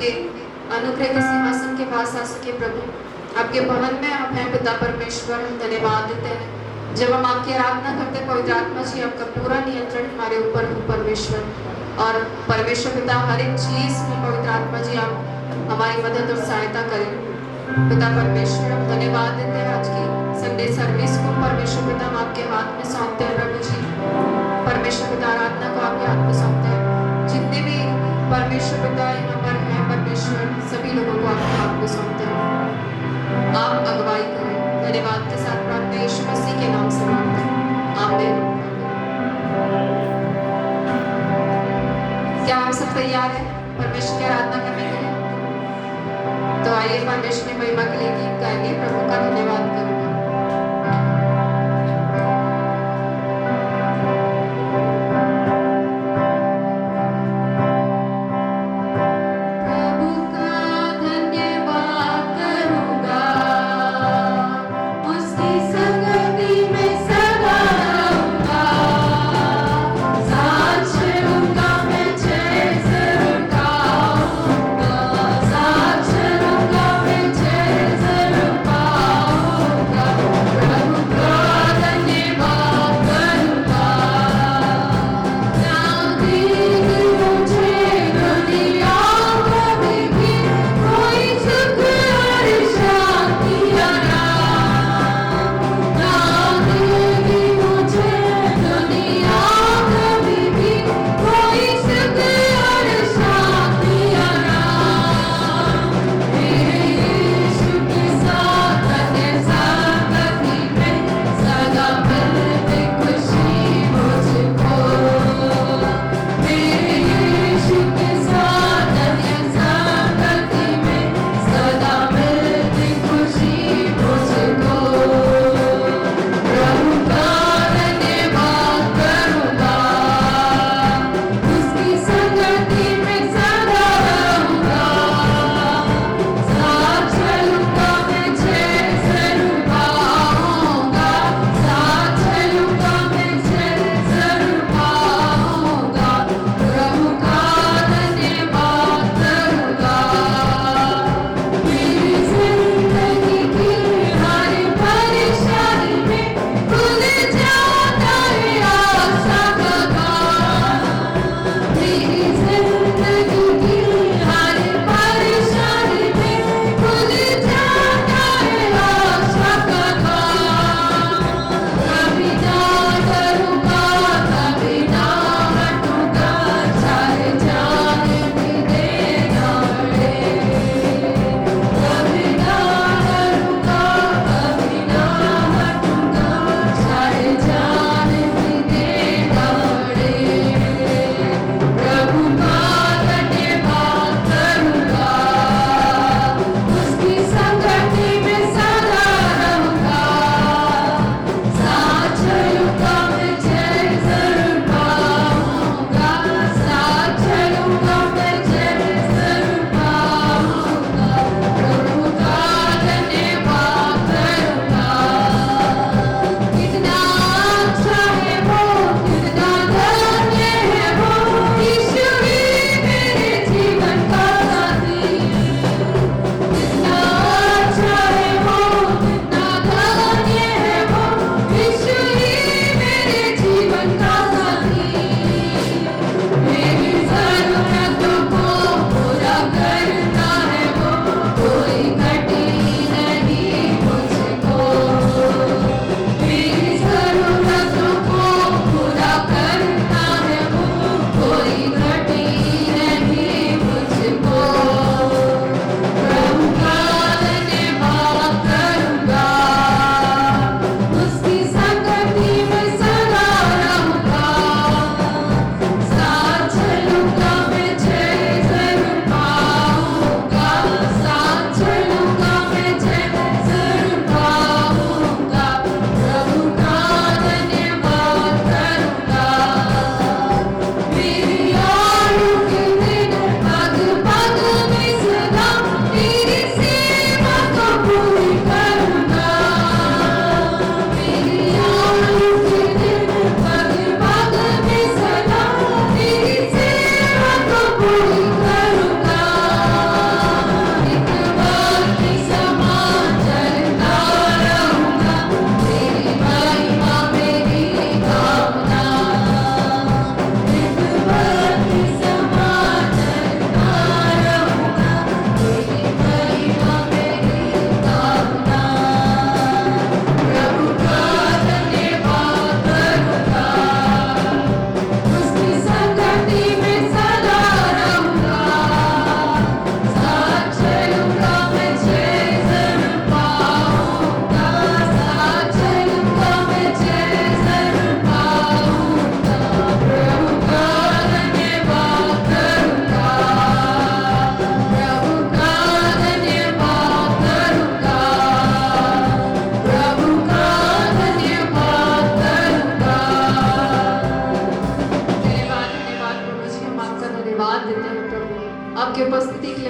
आपके अनुग्रह के सिंहासन के पास आ सके प्रभु। आपके भवन में आप हैं पिता परमेश्वर, हम धन्यवाद देते हैं। जब हम आपकी आराधना करते हैं पवित्र आत्मा जी आपका पूरा नियंत्रण हमारे ऊपर हो परमेश्वर। और परमेश्वर पिता हर एक चीज में पवित्र आत्मा जी आप हमारी मदद और सहायता करें पिता परमेश्वर। हम धन्यवाद देते हैं आज की संडे सर्विस को परमेश्वर पिता हम आपके हाथ में सौंपते हैं प्रभु जी। परमेश्वर पिता आराधना को आपके हाथ में सौंपते हैं। जितने भी परमेश्वर पिता यहाँ पर हैं परमेश्वर सभी लोगों को आपके हाथ में सौंपते हैं। आप अगुवाई करें। धन्यवाद के साथ प्रार्थना यीशु मसीह के नाम से मांगते हैं, आमीन। क्या आप सब तैयार हैं परमेश्वर की आराधना करने के लिए? तो आइए परमेश्वर की महिमा के लिए गीत गाएंगे, प्रभु का धन्यवाद करूंगा। Jesus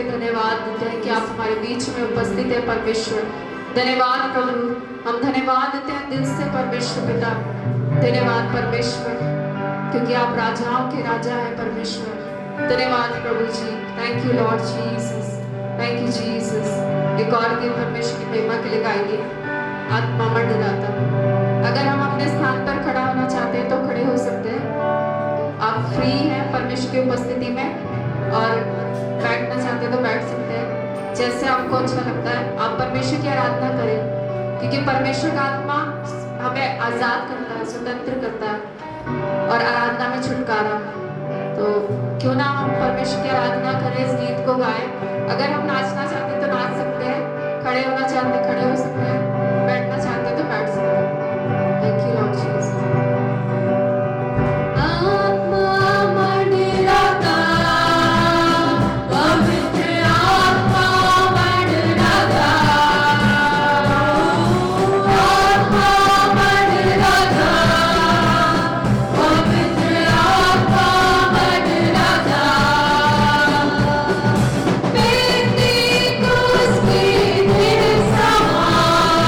धन्यवाद देते हैं कि आप हमारे बीच में उपस्थित है परमेश्वर। धन्यवाद प्रभु, हम धन्यवाद देते हैं दिल से परमेश्वर पिता। धन्यवाद परमेश्वर, क्योंकि आप राजाओं के राजा हैं परमेश्वर। धन्यवाद प्रभु जी, thank you Lord Jesus, thank you Jesus. एक और गीत परमेश्वर की महिमा के लिए गाएंगे, आत्मा मंडलाता। अगर हम अपने स्थान पर खड़ा होना चाहते हैं तो खड़े हो सकते हैं। आप फ्री हैं परमेश्वर की उपस्थिति में, और बैठना चाहते हैं तो बैठ सकते हैं, जैसे आपको अच्छा लगता है। आप परमेश्वर की आराधना करें, क्योंकि परमेश्वर का आत्मा हमें आजाद करता है, स्वतंत्र करता है और आराधना में छुटकारा। तो क्यों ना हम परमेश्वर की आराधना करें, इस गीत को गाएं। अगर हम नाचना चाहते हैं तो नाच सकते हैं, खड़े होना चाहते हैं खड़े हो सकते हैं, बैठना चाहते हैं तो बैठ सकते हैं। Thank you Lord Jesus. Pentecost, Spirit, Sama.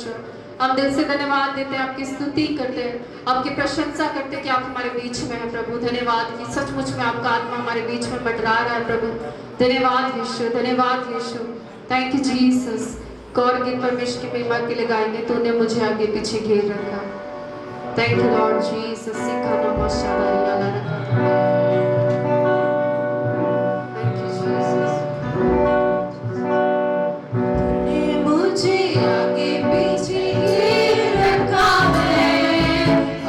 ईश्वर। हम दिल से धन्यवाद देते हैं, आपकी स्तुति करते हैं, आपकी प्रशंसा करते हैं कि आप हमारे बीच में हैं प्रभु। धन्यवाद कि सचमुच में आपका आत्मा हमारे बीच में मंडरा रहा है प्रभु। धन्यवाद यीशु, धन्यवाद यीशु। Thank you Jesus. गौर गीत परमेश्वर की महिमा के लिए गाएंगे, तूने मुझे आगे पीछे घेर रखा। Thank you Lord Jesus. सिखाना माशाल्लाह रखा। Thank you Jesus. तूने मुझे आगे पीछे घेर रखा है,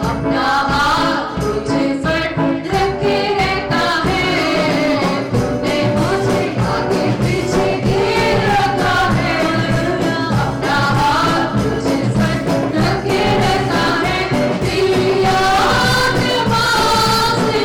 अपना हाथ मुझे पर रखे रहता है। तूने मुझे आगे पीछे घेर रखा है, अपना हाथ मुझे पर रखे रहता है। तेरी आत्मा से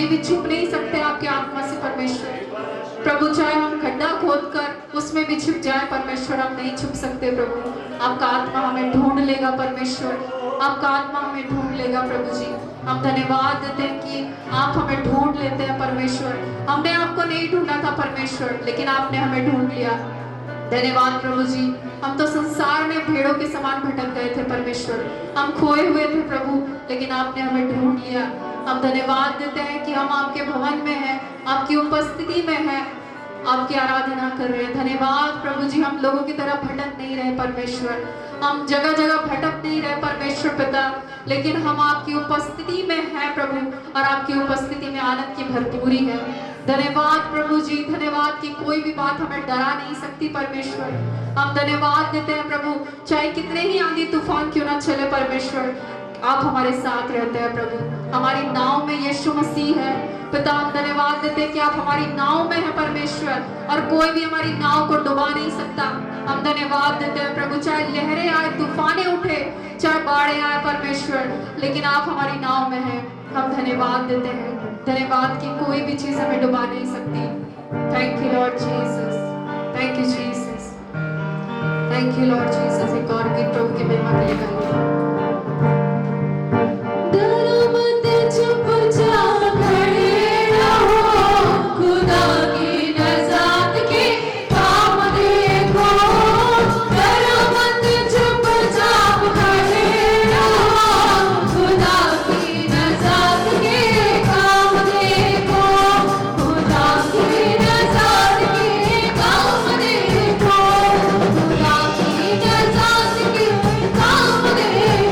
भी छुप नहीं सकते आपके आत्मा से परमेश्वर। प्रभु चाहे हम खड्डा खोद कर उसमें भी छिप जाए परमेश्वर, हम नहीं छुप सकते प्रभु। आपका आत्मा हमें ढूंढ लेगा परमेश्वर, आपका आत्मा हमें ढूंढ लेगा प्रभु जी। हम धन्यवाद देते हैं कि आप हमें ढूंढ लेते हैं परमेश्वर। हमने आपको नहीं ढूंढा था परमेश्वर, लेकिन आपने हमें ढूंढ लिया। धन्यवाद प्रभु जी। हम तो संसार में भेड़ों के समान भटक गए थे परमेश्वर, हम खोए हुए थे प्रभु, लेकिन आपने हमें ढूंढ लिया। हम धन्यवाद देते हैं कि हम आपके भवन में हैं, आपकी उपस्थिति में हैं, आपकी आराधना कर रहे हैं। धन्यवाद प्रभु जी। हम लोगों की तरह भटक नहीं रहे परमेश्वर, हम जगह जगह भटक नहीं रहे परमेश्वर पिता, लेकिन हम आपकी उपस्थिति में हैं प्रभु, और आपकी उपस्थिति में आनंद की भरपूरी है। धन्यवाद प्रभु जी, धन्यवाद कि कोई भी बात हमें डरा नहीं सकती परमेश्वर। हम धन्यवाद देते हैं प्रभु, चाहे कितने ही आंधी तूफान क्यों ना चले परमेश्वर, आप हमारे साथ रहते हैं प्रभु। हमारी नाव में यीशु मसीह है पिता। हम धन्यवाद देते हैं कि आप हमारी नाव में हैं परमेश्वर, और कोई भी हमारी नाव को डुबा नहीं सकता। हम धन्यवाद देते हैं प्रभु, चाहे लहरें आए, तूफाने उठे, चाहे बाढ़ें आए परमेश्वर, लेकिन आप हमारी नाव में हैं। हम धन्यवाद देते हैं, धन्यवाद कि कोई भी चीज हमें डुबा नहीं सकती। Thank you Lord Jesus, thank you Jesus, thank you Lord Jesus. एक और गीत प्रभु की महिमा के लिए गाएंगे। काम दे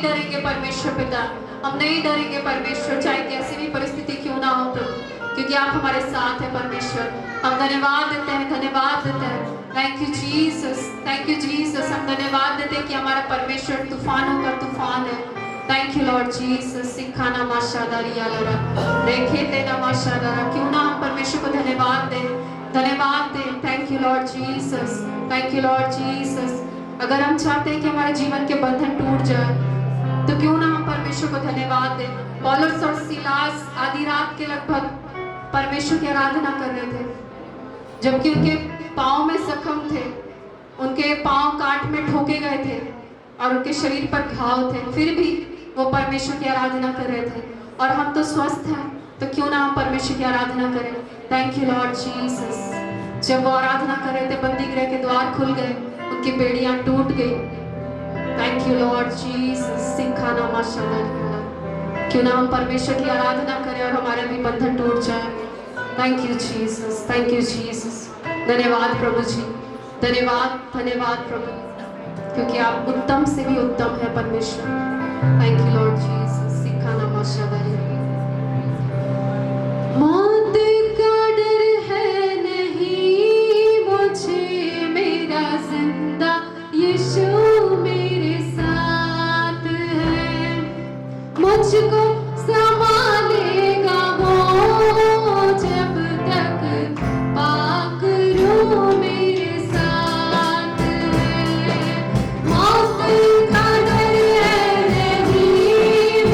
डरेंगे परमेश्वर पिता, हम नहीं डरेंगे परमेश्वर, चाहे कैसी भी परिस्थिति क्यों ना हो प्रभु, क्योंकि आप हमारे साथ हैं परमेश्वर। हम धन्यवाद देते हैं, धन्यवाद देते हैं। Thank you Jesus, thank you Jesus. हम धन्यवाद देते हैं कि हमारा परमेश्वर तूफानों का तूफान है। Thank you Lord Jesus. सिखाना माशादारिया लरा रेखे तेना माशादारा, क्यों ना हम परमेश्वर को धन्यवाद दें, धन्यवाद दें। Thank you Lord Jesus, thank you Lord Jesus. अगर हम चाहते हैं कि हमारे जीवन के बंधन टूट जाए तो क्यों ना हम परमेश्वर को धन्यवाद दें। पौलुस और सीलास आधी रात के लगभग परमेश्वर की आराधना कर रहे थे, जबकि उनके पाँव में जख्म थे, उनके पाँव काट में ठोके गए थे और उनके शरीर पर घाव थे, फिर भी वो परमेश्वर की आराधना कर रहे थे। और हम तो स्वस्थ हैं, तो क्यों ना हम परमेश्वर की आराधना करें। Thank you Lord Jesus. जब वो आराधना कर रहे थे, बंदी गृह के द्वार खुल गए, उनकी बेड़ियां टूट गई। Thank you Lord Jesus. सिखाना माशाल्लाह, क्यों ना हम परमेश्वर की आराधना करें और हमारे भी बंधन टूट जाए। Thank you Jesus, thank you Jesus. धन्यवाद प्रभु जी, धन्यवाद, धन्यवाद प्रभु, क्योंकि आप उत्तम से भी उत्तम है परमेश्वर। Thank you Lord Jesus. सिखाना माशाल्लाह। मौत का डर है नहीं मुझे, मेरा जिंदा यीशु मेरे साथ है। मुझको संभालेगा वो जब तक पाक रूह मेरे साथ है। मौत का डर है नहीं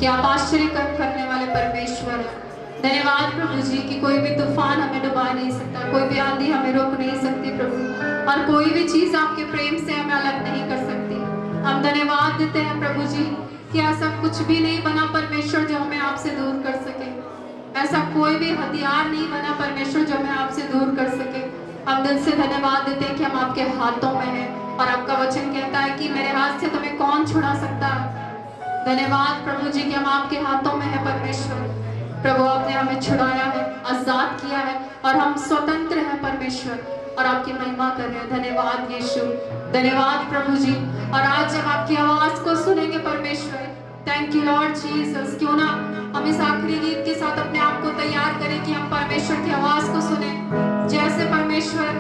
कि आप आश्चर्य करने वाले परमेश्वर हैं। धन्यवाद प्रभु जी कि कोई भी तूफान हमें डुबा नहीं सकता, कोई भी आंधी हमें रोक नहीं सकती प्रभु, और कोई भी चीज आपके प्रेम से हमें अलग नहीं कर सकती। हम धन्यवाद देते हैं प्रभु जी कि ऐसा कुछ भी नहीं बना परमेश्वर जो हमें आपसे दूर कर सके, ऐसा कोई भी हथियार नहीं बना परमेश्वर जो हमें आपसे दूर कर सके। हम दिल से धन्यवाद देते हैं कि हम आपके हाथों में हैं, और आपका वचन कहता है कि मेरे हाथ से तुम्हें कौन छुड़ा सकता है। धन्यवाद प्रभु जी कि हम आपके हाथों में हैं परमेश्वर। प्रभु आपने हमें छुड़ाया है, आजाद किया है, और हम स्वतंत्र हैं परमेश्वर, और आपकी महिमा कर रहे हैं। धन्यवाद यीशु, धन्यवाद प्रभु जी। और आज जब आपकी आवाज को सुनेंगे परमेश्वर, थैंक यू लॉर्ड जीसस। क्यों ना हम इस आखिरी गीत के साथ अपने आप को तैयार करें कि हम परमेश्वर की आवाज को सुने। जैसे परमेश्वर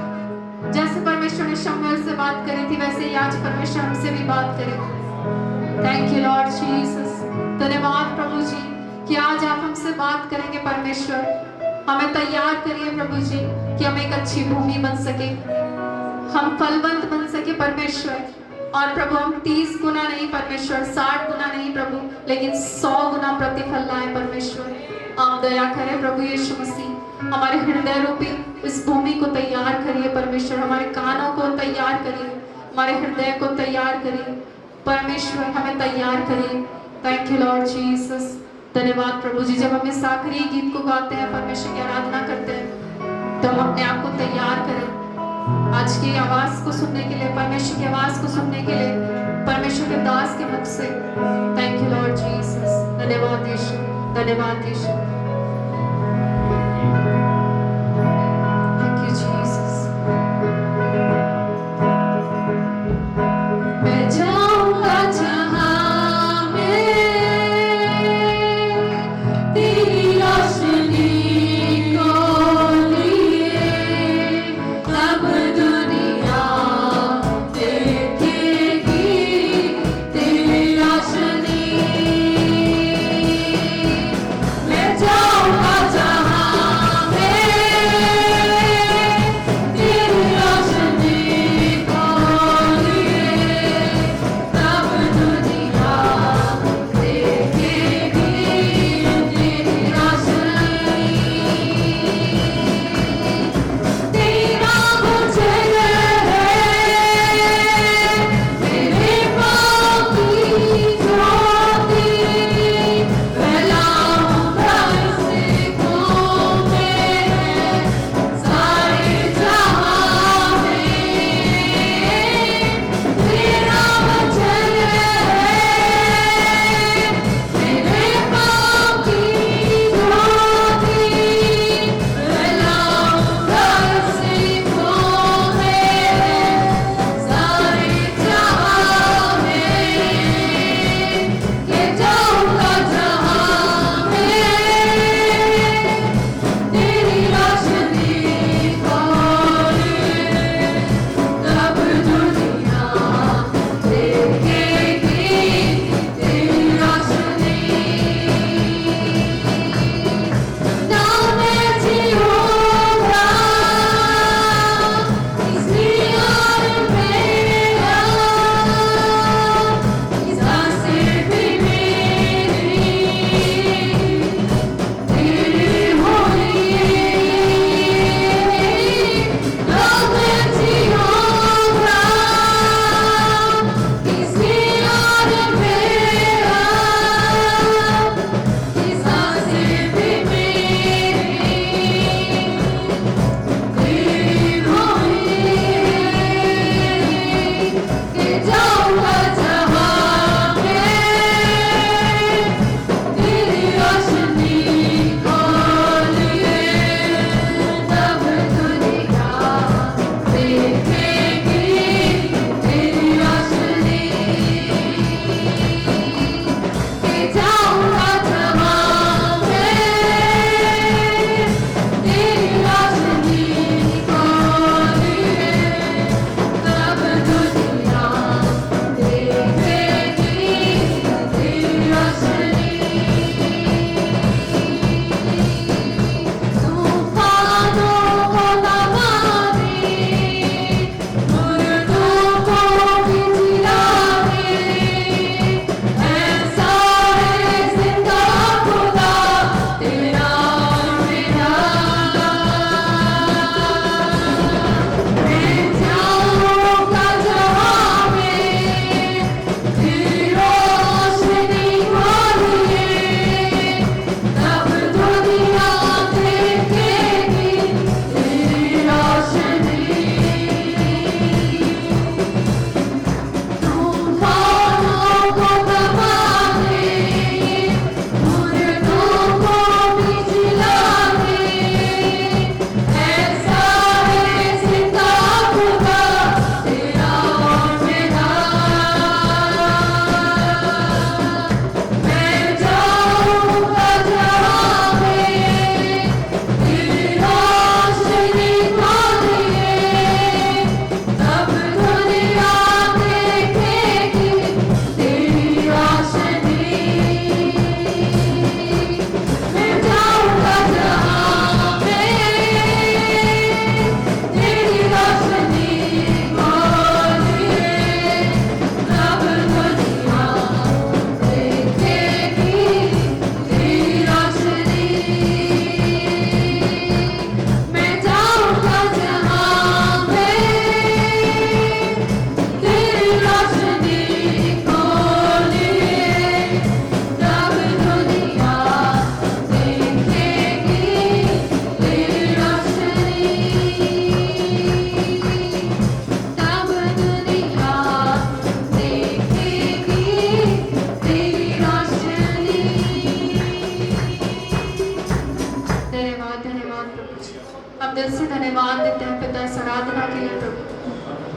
ने शमूएल से बात करी थी, वैसे ही आज परमेश्वर हमसे भी बात करे। Thank you Lord Jesus. धन्यवाद प्रभु जी कि आज आप हमसे बात करेंगे परमेश्वर। हमें तैयार करिए प्रभु जी कि हम एक अच्छी भूमि बन सके, हम फलवंत बन सके परमेश्वर। और प्रभु हम 30 गुना नहीं परमेश्वर, 60 गुना नहीं प्रभु, लेकिन 100 गुना प्रतिफल लाए परमेश्वर। आप दया करें प्रभु यीशु मसीह। हमारे हृदय रूपी इस भूमि को तैयार करिए परमेश्वर, हमारे कानों को तैयार करिए, हमारे हृदय को तैयार करिए परमेश्वर, हमें तैयार करिए। Thank you Lord Jesus. धन्यवाद प्रभु जी। जब हम इस आखिरी गीत को गाते हैं, परमेश्वर की आराधना करते हैं, तो हम अपने आप को तैयार करें आज की आवाज को सुनने के लिए, परमेश्वर की आवाज को सुनने के लिए, परमेश्वर के दास के मुख से। Thank you Lord Jesus. धन्यवाद यीशु, धन्यवाद यीशु। Thank you Jesus. मैं जाऊंगा जहां में तेरी रोशनी को लिए, तब दुनिया देखेगी तेरी रोशनी। मैं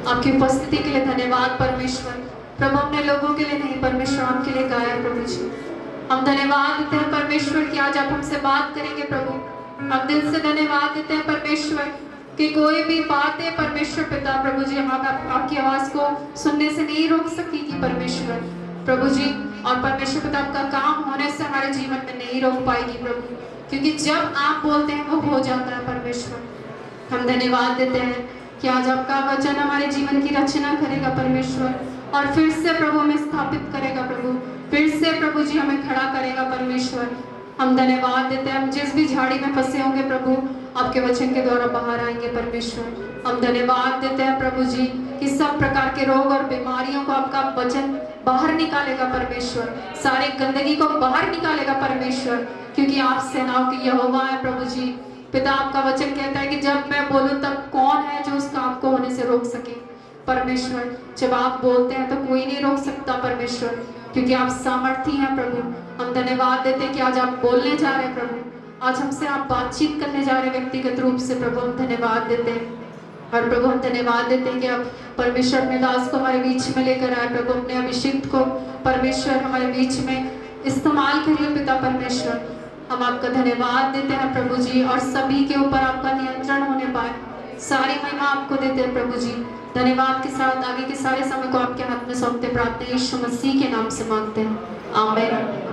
आपकी उपस्थिति के लिए धन्यवाद परमेश्वर। प्रभु हमने लोगों के लिए नहीं परमेश्वर आपके लिए गाया प्रभु जी। हम धन्यवाद देते हैं परमेश्वर कि आज आप हमसे बात करेंगे प्रभु। हम दिल से धन्यवाद देते हैं परमेश्वर कि कोई भी बात है परमेश्वर पिता प्रभु जी हम आपकी आवाज को सुनने से नहीं रोक सकेगी परमेश्वर प्रभु जी। और परमेश्वर पिता आपका काम होने से हमारे जीवन में नहीं रोक पाएगी प्रभु, क्योंकि जब आप बोलते हैं वो हो जाता है परमेश्वर। हम धन्यवाद देते हैं कि आज आपका वचन हमारे जीवन की रचना करेगा परमेश्वर, और फिर से प्रभु हमें स्थापित करेगा प्रभु, फिर से प्रभु जी हमें खड़ा करेगा परमेश्वर। हम धन्यवाद देते हैं हम जिस भी झाड़ी में फंसे होंगे प्रभु आपके वचन के द्वारा बाहर आएंगे परमेश्वर। हम धन्यवाद देते हैं प्रभु जी कि सब प्रकार के रोग और बीमारियों को आपका वचन बाहर निकालेगा परमेश्वर, सारे गंदगी को बाहर निकालेगा परमेश्वर, क्योंकि आप सेनाओं की यहोवा है प्रभु जी। पिता आपका वचन कहता है कि जब मैं बोलूं तब कौन है जो उस काम को होने से रोक सके परमेश्वर। जब आप बोलते हैं तो कोई नहीं रोक सकता परमेश्वर, क्योंकि आप सामर्थी हैं प्रभु। हम धन्यवाद देते हैं कि आज आप बोलने जा रहे हैं प्रभु, आज हमसे आप बातचीत करने जा रहे हैं व्यक्तिगत रूप से प्रभु। हम धन्यवाद देते हैं और प्रभु हम धन्यवाद देते हैं कि आप परमेश्वर अपने दास को हमारे बीच में लेकर आए प्रभु, अपने अभिषिक्त को परमेश्वर हमारे बीच में इस्तेमाल करिए पिता परमेश्वर। हम आपका धन्यवाद देते हैं प्रभु जी, और सभी के ऊपर आपका नियंत्रण होने पाए, सारी महिमा आपको देते हैं प्रभु जी। धन्यवाद के साथ आगे के सारे समय को आपके हाथ में सौंपते प्रार्थना यीशु मसीह के नाम से मांगते हैं, आमीन।